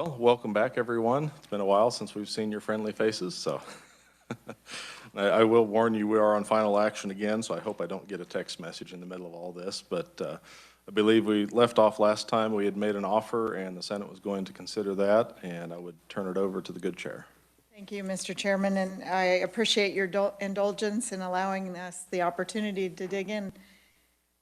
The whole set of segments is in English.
Well, welcome back, everyone. It's been a while since we've seen your friendly faces, so I will warn you, we are on final action again, so I hope I don't get a text message in the middle of all this, but I believe we left off last time. We had made an offer, and the Senate was going to consider that, and I would turn it over to the good chair. Thank you, Mr. Chairman, and I appreciate your indulgence in allowing us the opportunity to dig in.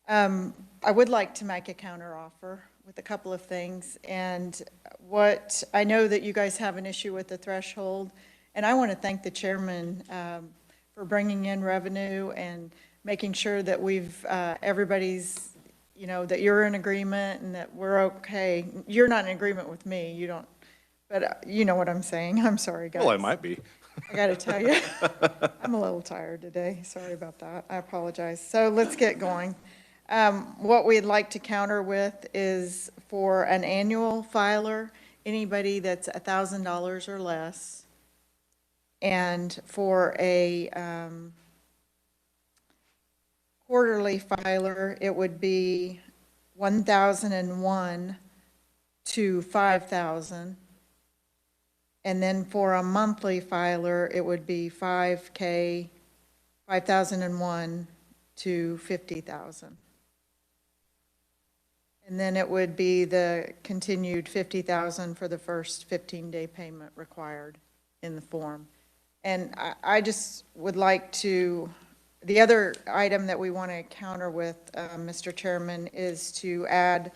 I would like to make a counteroffer with a couple of things, and what I know that you guys have an issue with the threshold, and I want to thank the chairman for bringing in revenue and making sure that we've everybody's, you know, that you're in agreement and that we're okay. You're not in agreement with me, you don't, but you know what I'm saying. I'm sorry, guys. Well, I might be. I got to tell you, I'm a little tired today. Sorry about that. I apologize. So let's get going. What we'd like to counter with is for an annual filer, anybody that's $1,000 or less, and for a quarterly filer, it would be 1,001 to 5,000. And then for a monthly filer, it would be 5,001 to 50,000. And then it would be the continued 50,000 for the first 15-day payment required in the form. And I just would like to, the other item that we want to counter with, Mr. Chairman, is to add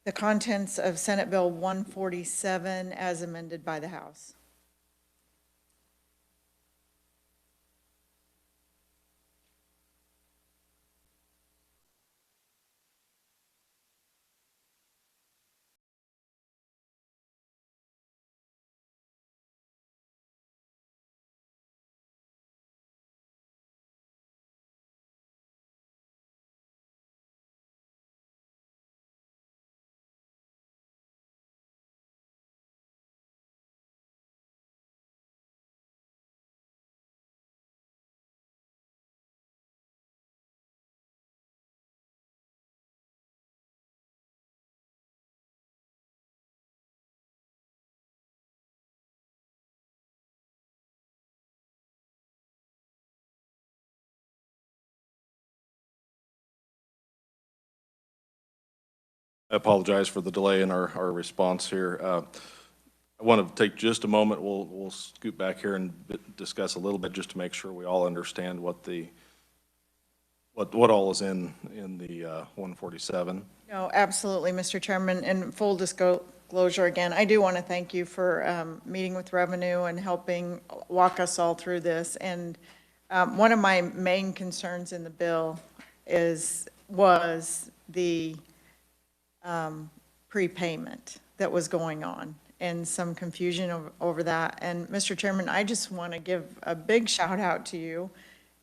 the contents of Senate Bill 147 as amended by the House. I apologize for the delay in our response here. I want to take just a moment. We'll scoot back here and discuss a little bit just to make sure we all understand what all is in the 147. No, absolutely, Mr. Chairman. And full disclosure again, I do want to thank you for meeting with Revenue and helping walk us all through this. And one of my main concerns in the bill was the prepayment that was going on and some confusion over that. And Mr. Chairman, I just want to give a big shout out to you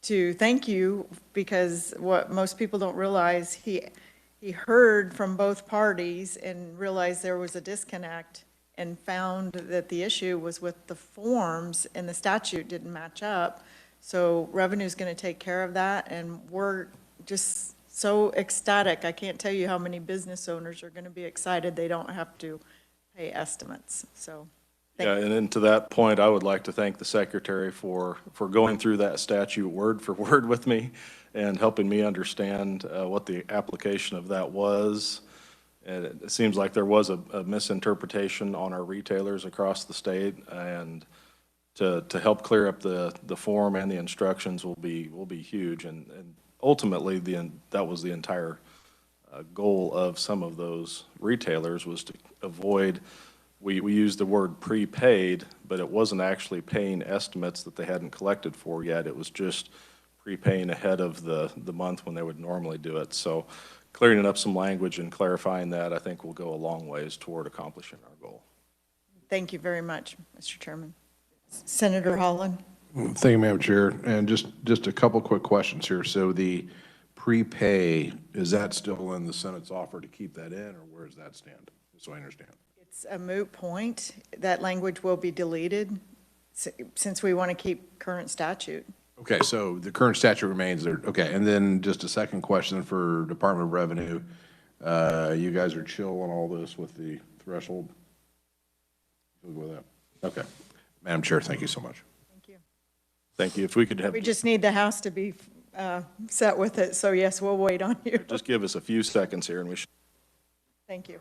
to thank you, because what most people don't realize, he heard from both parties and realized there was a disconnect and found that the issue was with the forms and the statute didn't match up. So Revenue is going to take care of that, and we're just so ecstatic. I can't tell you how many business owners are going to be excited they don't have to pay estimates. So yeah, and then to that point, I would like to thank the secretary for going through that statute word for word with me and helping me understand what the application of that was. And it seems like there was a misinterpretation on our retailers across the state, and to help clear up the form and the instructions will be huge. And ultimately, that was the entire goal of some of those retailers, was to avoid, we used the word prepaid, but it wasn't actually paying estimates that they hadn't collected for yet. It was just prepaying ahead of the month when they would normally do it. So clearing up some language and clarifying that, I think, will go a long ways toward accomplishing our goal. thank you very much, Mr. Chairman. Senator Holland. Thank you, Madam Chair. And just a couple quick questions here. So the prepay, is that still in the Senate's offer to keep that in, or where does that stand? So I understand. It's a moot point. That language will be deleted since we want to keep current statute. Okay, so the current statute remains there. Okay, and then just a second question for Department of Revenue. You guys are chill on all this with the threshold? We'll go with that. Okay. Madam Chair, thank you so much. Thank you. Thank you. If we could have, We just need the House to be set with it, so yes, we'll wait on you. just give us a few seconds here and we should. Thank you.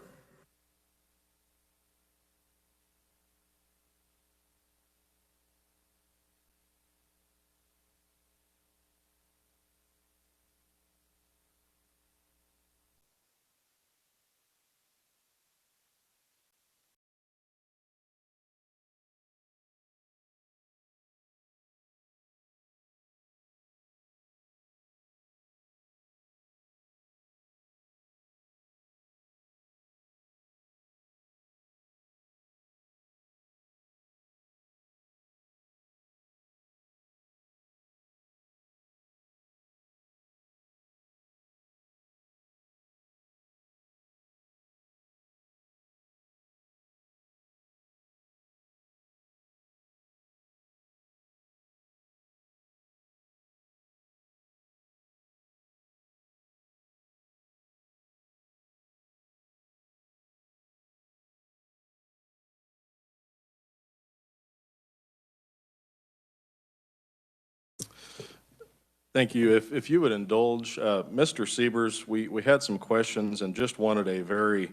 Thank you. If you would indulge, Mr. Siebers, we had some questions and just wanted a very,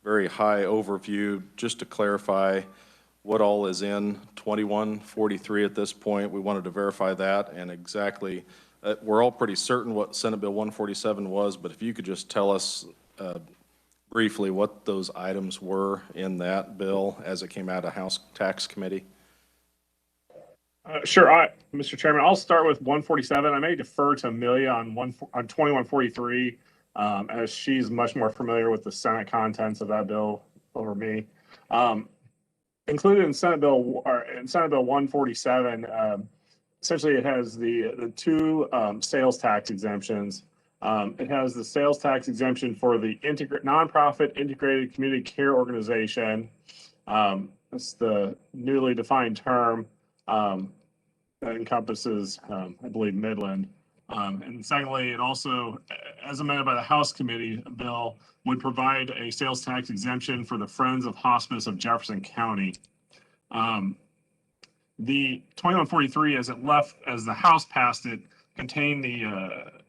very high overview, just to clarify what all is in 2143 at this point. We wanted to verify that and exactly, we're all pretty certain what Senate Bill 147 was, but if you could just tell us briefly what those items were in that bill as it came out of House Tax Committee. Sure, Mr. Chairman, I'll start with 147. I may defer to Amelia on 2143, as she's much more familiar with the Senate contents of that bill over me. Included in Senate Bill 147, essentially it has the two sales tax exemptions. It has the sales tax exemption for the nonprofit integrated community care organization. That's the newly defined term. That encompasses, I believe, Midland. And secondly, it also, as amended by the House Committee bill, would provide a sales tax exemption for the Friends of Hospice of Jefferson County. The 2143, as the House passed it, contained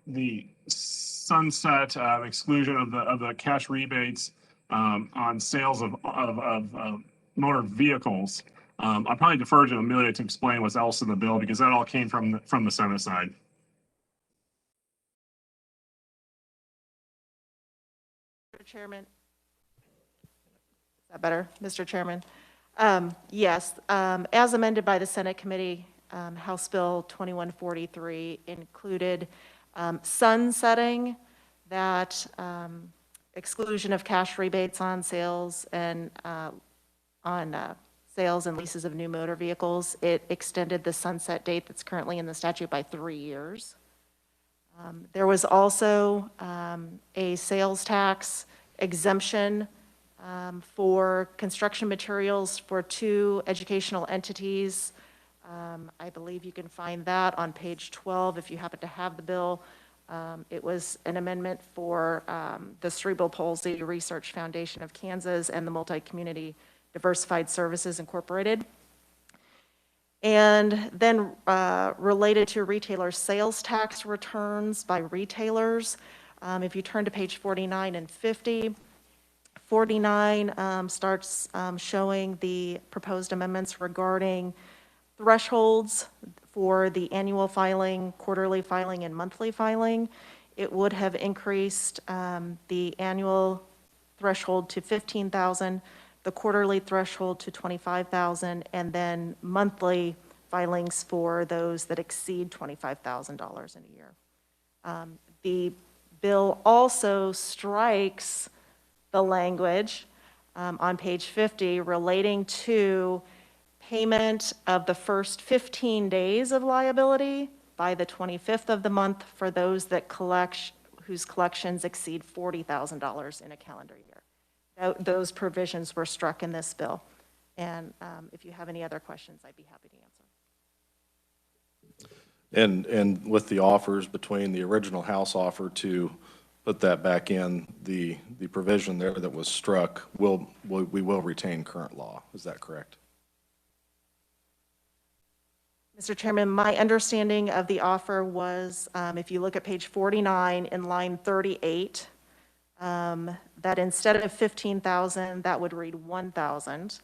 the sunset exclusion of the cash rebates on sales of motor vehicles. I'll probably defer to Amelia to explain what's else in the bill because that all came from the Senate side. Mr. Chairman. Is that better, Mr. Chairman? Yes, as amended by the Senate Committee, House Bill 2143 included sunsetting that exclusion of cash rebates on sales and sales and leases of new motor vehicles. It extended the sunset date that's currently in the statute by 3 years. There was also a sales tax exemption for construction materials for 2 educational entities. I believe you can find that on page 12 if you happen to have the bill. It was an amendment for the Cerebral Palsy Research Foundation of Kansas and the Multi-Community Diversified Services Incorporated. And then related to retailer sales tax returns by retailers, if you turn to page 49 and 50, 49 starts showing the proposed amendments regarding thresholds for the annual filing, quarterly filing, and monthly filing. It would have increased the annual threshold to $15,000, the quarterly threshold to $25,000, and then monthly filings for those that exceed $25,000 in a year. The bill also strikes the language on page 50 relating to payment of the first 15 days of liability by the 25th of the month for those that whose collections exceed $40,000 in a calendar year. Those provisions were struck in this bill. And if you have any other questions, I'd be happy to answer. And with the offers between the original House offer to put that back in, the provision there that was struck, we will retain current law. Is that correct? Mr. Chairman, my understanding of the offer was, if you look at page 49 in line 38, that instead of 15,000, that would read 1,000.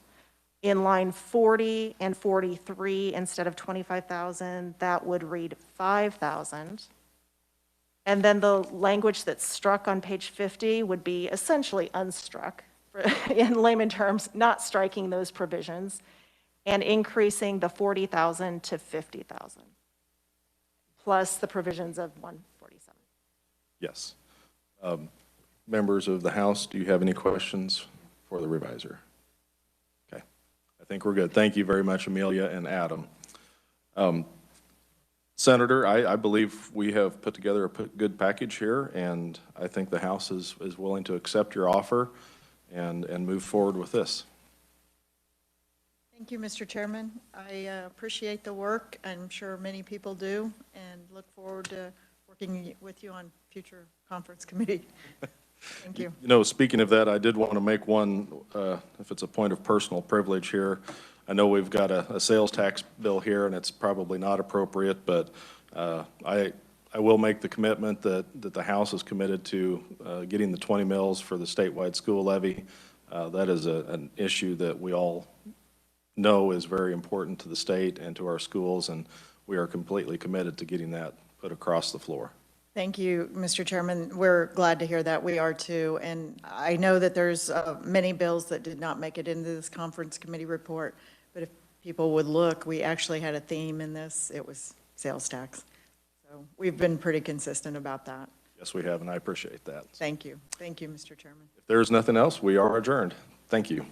In line 40 and 43, instead of 25,000, that would read 5,000. And then the language that's struck on page 50 would be essentially unstruck, in layman terms, not striking those provisions, and increasing the 40,000 to 50,000, plus the provisions of 147. Yes. Members of the House, do you have any questions for the reviser? Okay. I think we're good. Thank you very much, Amelia and Adam. Senator, I believe we have put together a good package here, and I think the House is willing to accept your offer and move forward with this. Thank you, Mr. Chairman. I appreciate the work. I'm sure many people do, and look forward to working with you on future conference committee. Thank you. You know, speaking of that, I did want to make one, if it's a point of personal privilege here. I know we've got a sales tax bill here, and it's probably not appropriate, but I will make the commitment that the House is committed to getting the 20 mills for the statewide school levy. That is an issue that we all know is very important to the state and to our schools, and we are completely committed to getting that put across the floor. Thank you, Mr. Chairman. We're glad to hear that. We are too. And I know that there's many bills that did not make it into this conference committee report, but if people would look, we actually had a theme in this. It was sales tax. So we've been pretty consistent about that. Yes, we have, and I appreciate that. Thank you. Thank you, Mr. Chairman. If there is nothing else, we are adjourned. Thank you.